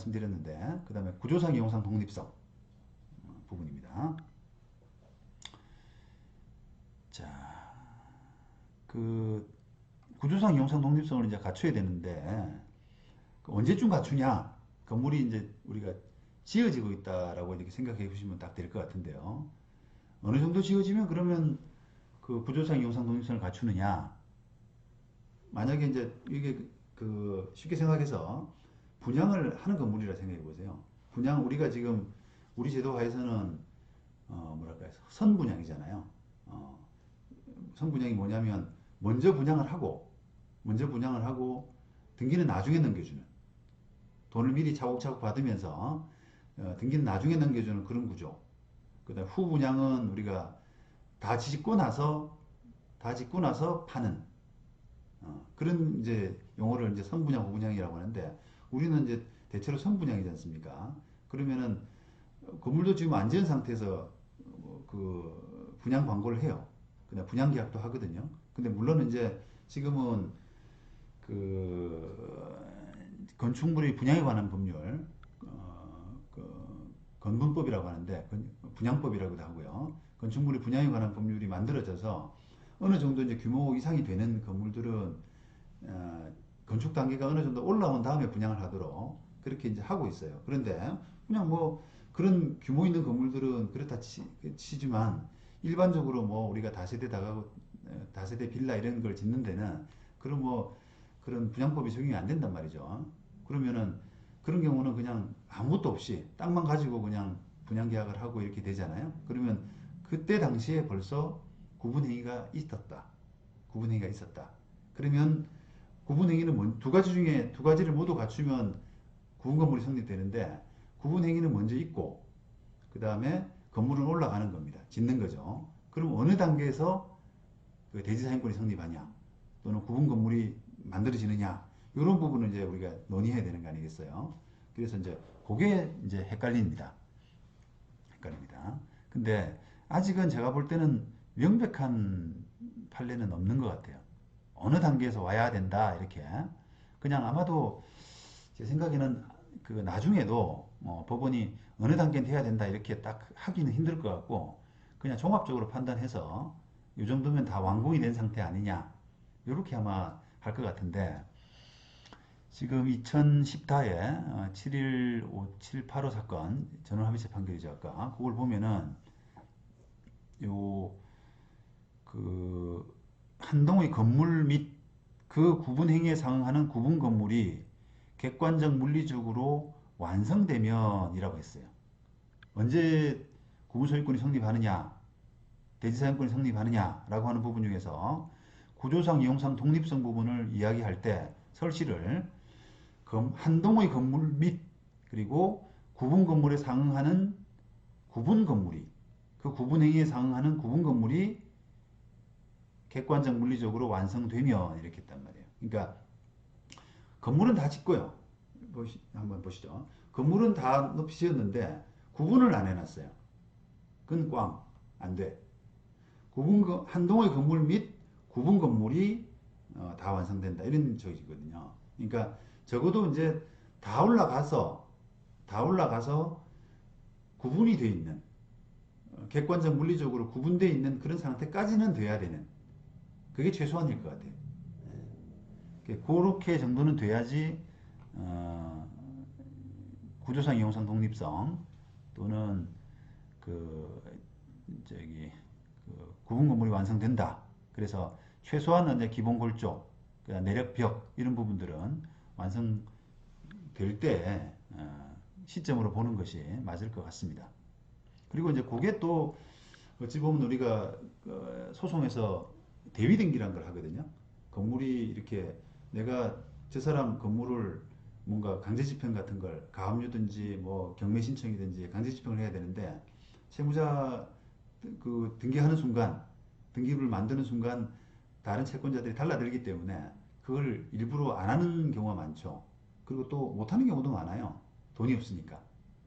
말씀드렸는데, 그 다음에 구조상 이용상 독립성 부분입니다. 자, 그 구조상 이용상 독립성을 이제 갖춰야 되는데 언제쯤 갖추냐? 건물이 이제 우리가 지어지고 있다라고 이렇게 생각해 보시면 딱 될 것 같은데요. 어느 정도 지어지면 그러면 그 구조상 이용상 독립성을 갖추느냐? 만약에 이제 이게 그 쉽게 생각해서 분양을 하는 건물이라 생각해 보세요. 분양 우리가 지금 우리 제도 하에서는 뭐랄까 선분양이잖아요. 어, 선분양이 뭐냐면 먼저 분양을 하고 등기는 나중에 넘겨주는 돈을 미리 차곡차곡 받으면서 등기는 나중에 넘겨주는 그런 구조. 그다음 후 분양은 우리가 다 짓고 나서 파는 그런 이제 용어를 이제 선분양, 후분양이라고 하는데 우리는 이제 대체로 선분양이지 않습니까? 그러면은 건물도 지금 안 지은 상태에서 그 분양 광고를 해요. 그냥 분양 계약도 하거든요. 근데 물론 이제 지금은 그 건축물의 분양에 관한 법률, 그 건분법이라고 하는데 분양법이라고도 하고요. 건축물의 분양에 관한 법률이 만들어져서 어느 정도 이제 규모 이상이 되는 건물들은 건축 단계가 어느 정도 올라온 다음에 분양을 하도록 그렇게 이제 하고 있어요. 그런데 그냥 뭐 그런 규모 있는 건물들은 그렇다 치지만 일반적으로 뭐 우리가 다세대 다가구 다세대 빌라 이런 걸 짓는 데는 그런 뭐 그런 분양법이 적용이 안 된단 말이죠. 그러면은 그런 경우는 그냥 아무것도 없이 땅만 가지고 그냥 분양 계약을 하고 이렇게 되잖아요. 그러면 그때 당시에 벌써 구분행위가 있었다. 구분행위가 있었다. 그러면 구분행위는 두 가지 중에 두 가지를 모두 갖추면 구분건물이 성립되는데 구분행위는 먼저 있고 그 다음에 건물은 올라가는 겁니다. 짓는 거죠. 그럼 어느 단계에서 그 대지사용권이 성립하냐 또는 구분건물이 만들어지느냐 이런 부분을 이제 우리가 논의해야 되는 거 아니겠어요? 그래서 이제 그게 이제 헷갈립니다. 근데 아직은 제가 볼 때는 명백한 판례는 없는 것 같아요. 어느 단계에서 와야 된다 이렇게 그냥 아마도 제 생각에는 그 나중에도 법원이 어느 단계는 해야 된다 이렇게 딱 하기는 힘들 것 같고 그냥 종합적으로 판단해서 이 정도면 다 완공이 된 상태 아니냐 이렇게 아마 할 것 같은데 지금 2010타에 7.15 사건 전원합의체 판결이죠 아까 그걸 보면은 요 그 한동의 건물 및 그 구분 행위에 상응하는 구분 건물이 객관적 물리적으로 완성되면이라고 했어요. 언제 구분 소유권이 성립하느냐, 대지사용권이 성립하느냐라고 하는 부분 중에서 구조상, 이용상, 독립성 부분을 이야기할 때 설치를 한동의 건물 및 그리고 구분 건물에 상응하는 구분 건물이 그 구분 행위에 상응하는 구분 건물이 객관적 물리적으로 완성되면 이렇게 했단 말이에요. 그러니까 건물은 다 짓고요. 한번 보시죠. 건물은 다 높이 지었는데 구분을 안 해놨어요. 그건 꽝. 안 돼. 한동의 건물 및 구분 건물이 다 완성된다. 이런 적이거든요. 그러니까 적어도 이제 다 올라가서 구분이 되어 있는 객관적 물리적으로 구분되어 있는 그런 상태까지는 돼야 되는 그게 최소한일 것 같아요. 그렇게 정도는 돼야지 구조상 이용상 독립성 또는 그 저기 그 구분 건물이 완성된다. 그래서 최소한 이제 기본 골조, 내력 벽 이런 부분들은 완성될 때 시점으로 보는 것이 맞을 것 같습니다. 그리고 이제 그게 또 어찌 보면 우리가 소송에서 대위 등기란 걸 하거든요. 건물이 이렇게 내가 저 사람 건물을 뭔가 강제 집행 같은 걸 가압류든지 뭐 경매 신청이든지 강제 집행을 해야 되는데 채무자 그 등기하는 순간 등기부를 만드는 순간 다른 채권자들이 달라들기 때문에 그걸 일부러 안 하는 경우가 많죠. 그리고 또 못하는 경우도 많아요. 돈이 없으니까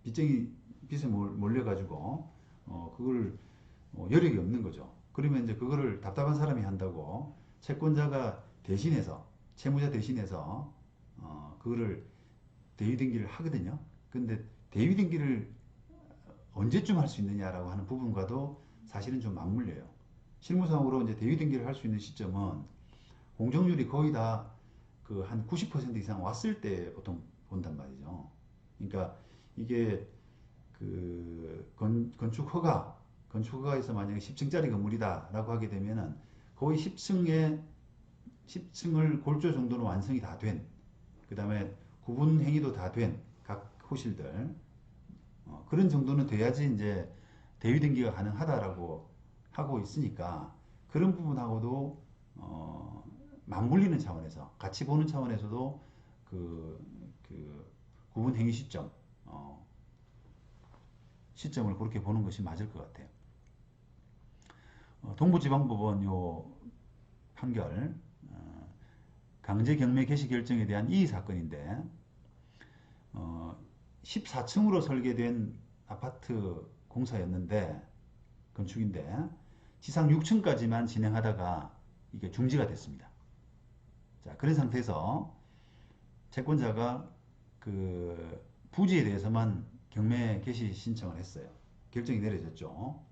빚에 몰려가지고 그걸 여력이 없는 거죠. 그러면 이제 그거를 답답한 사람이 한다고 채권자가 대신해서 채무자 대신해서 그거를 대위 등기를 하거든요. 근데 대위 등기를 언제쯤 할 수 있느냐라고 하는 부분과도 사실은 좀 맞물려요. 실무상으로 이제 대위 등기를 할 수 있는 시점은 공정률이 거의 다 그 한 90% 이상 왔을 때 보통 본단 말이죠. 그러니까 이게 그 건축 허가에서 만약에 10층짜리 건물이다라고 하게 되면은 거의 10층을 골조 정도는 완성이 다 된, 그 다음에 구분 행위도 다 된 각 호실들, 그런 정도는 돼야지 이제 대위 등기가 가능하다라고 하고 있으니까 그런 부분하고도 맞물리는 차원에서 같이 보는 차원에서도 그, 그 구분 행위 시점을 그렇게 보는 것이 맞을 것 같아요. 동부지방법원 요 판결, 강제 경매 개시 결정에 대한 이의 사건인데 14층으로 설계된 아파트 공사였는데, 건축인데 지상 6층까지만 진행하다가 이게 중지가 됐습니다. 자, 그런 상태에서 채권자가 그 부지에 대해서만 경매 개시 신청을 했어요. 결정이 내려졌죠.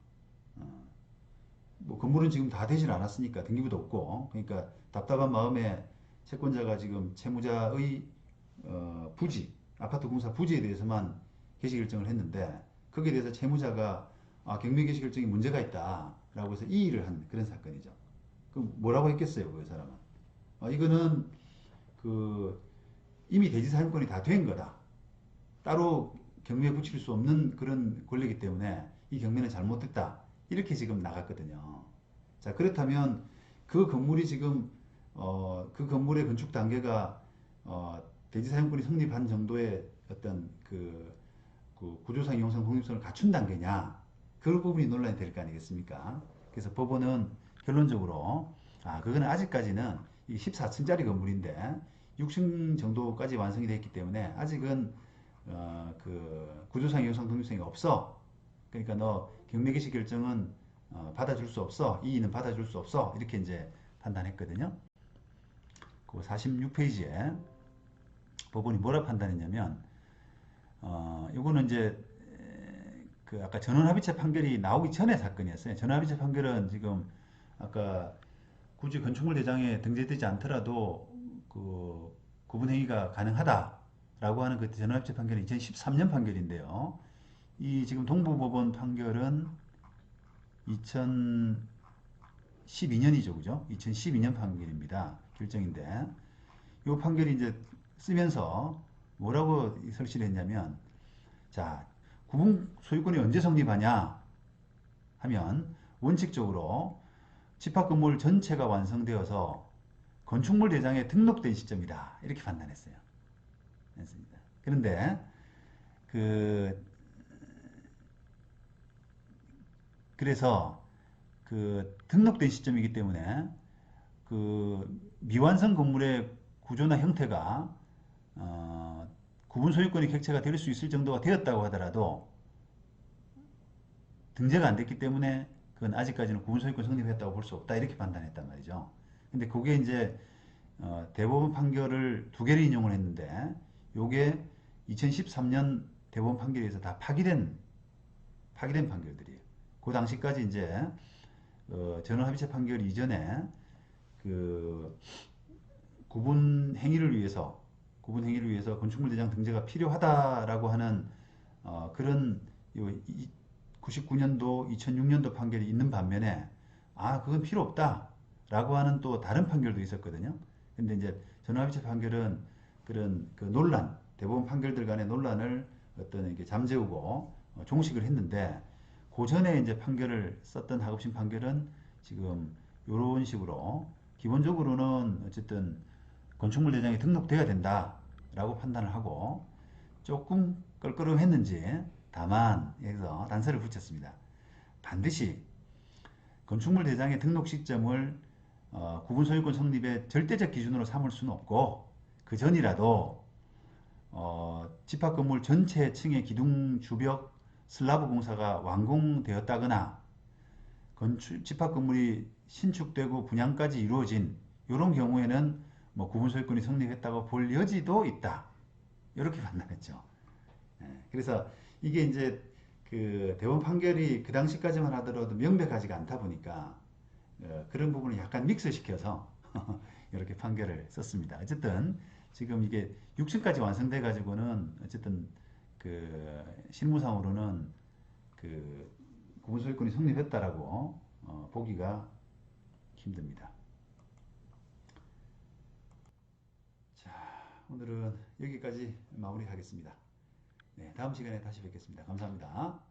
뭐 건물은 지금 다 되질 않았으니까 등기부도 없고, 그러니까 답답한 마음에 채권자가 지금 채무자의 부지, 아파트 공사 부지에 대해서만 개시 결정을 했는데, 거기에 대해서 채무자가 경매 개시 결정이 문제가 있다라고 해서 이의를 한 그런 사건이죠. 그 뭐라고 했겠어요, 그 사람은? 이거는 그 이미 대지 사용권이 다 된 거다. 따로 경매에 붙일 수 없는 그런 권리이기 때문에 이 경매는 잘못됐다. 이렇게 지금 나갔거든요. 자, 그렇다면 그 건물이 지금 그 건물의 건축 단계가 대지 사용권이 성립한 정도의 어떤 그 구조상 이용성 독립성을 갖춘 단계냐, 그 부분이 논란이 될 거 아니겠습니까? 그래서 법원은 결론적으로 그거는 아직까지는 이 14층짜리 건물인데 6층 정도까지 완성이 됐기 때문에 아직은 그 구조상 이용성 독립성이 없어. 그러니까 너 경매 개시 결정은 받아줄 수 없어. 이의는 받아줄 수 없어. 이렇게 이제 판단했거든요. 그 46페이지에 법원이 뭐라 판단했냐면, 요거는 이제 그 아까 전원합의체 판결이 나오기 전에 사건이었어요. 전원합의체 판결은 지금 아까 굳이 건축물 대장에 등재되지 않더라도 그 구분행위가 가능하다라고 하는 그 전원합의체 판결은 2013년 판결인데요. 이 지금 동부법원 판결은 2012년이죠, 그죠? 2012년 판결입니다. 결정인데, 이 판결이 이제 쓰면서 뭐라고 설치를 했냐면, 자, 구분 소유권이 언제 성립하냐 하면 원칙적으로 집합 건물 전체가 완성되어서 건축물 대장에 등록된 시점이다. 이렇게 판단했어요. 그런데 그 그래서 그 등록된 시점이기 때문에 그 미완성 건물의 구조나 형태가 구분 소유권의 객체가 될 수 있을 정도가 되었다고 하더라도 등재가 안 됐기 때문에 그건 아직까지는 구분 소유권 성립했다고 볼 수 없다, 이렇게 판단했단 말이죠. 근데 그게 이제 대법원 판결을 두 개를 인용을 했는데, 요게 2013년 대법원 판결에 의해서 다 파기된 판결들이에요. 그 당시까지 이제 전원합의체 판결 이전에 그 구분 행위를 위해서 건축물 대장 등재가 필요하다라고 하는 그런 99년도, 2006년도 판결이 있는 반면에 그건 필요 없다라고 하는 또 다른 판결도 있었거든요. 근데 이제 전원합의체 판결은 그런 그 논란, 대법원 판결들 간의 논란을 어떤 이렇게 잠재우고 종식을 했는데, 그 전에 이제 판결을 썼던 하급심 판결은 지금 이런 식으로 기본적으로는 어쨌든 건축물 대장에 등록돼야 된다라고 판단을 하고, 조금 껄끄러움했는지 다만 여기서 단서를 붙였습니다. 반드시 건축물 대장의 등록 시점을 구분 소유권 성립의 절대적 기준으로 삼을 수는 없고, 그 전이라도 집합 건물 전체 층의 기둥 주벽 슬라브 공사가 완공되었다거나 집합 건물이 신축되고 분양까지 이루어진 이런 경우에는 뭐 구분 소유권이 성립했다고 볼 여지도 있다, 이렇게 판단했죠. 그래서 이게 이제 그 대법원 판결이 그 당시까지만 하더라도 명백하지가 않다 보니까 그런 부분을 약간 믹스시켜서 이렇게 판결을 썼습니다. 어쨌든 지금 이게 6층까지 완성돼 가지고는 어쨌든 그 실무상으로는 그 구분소유권이 성립했다라고 보기가 힘듭니다. 자, 오늘은 여기까지 마무리하겠습니다. 네, 다음 시간에 다시 뵙겠습니다. 감사합니다.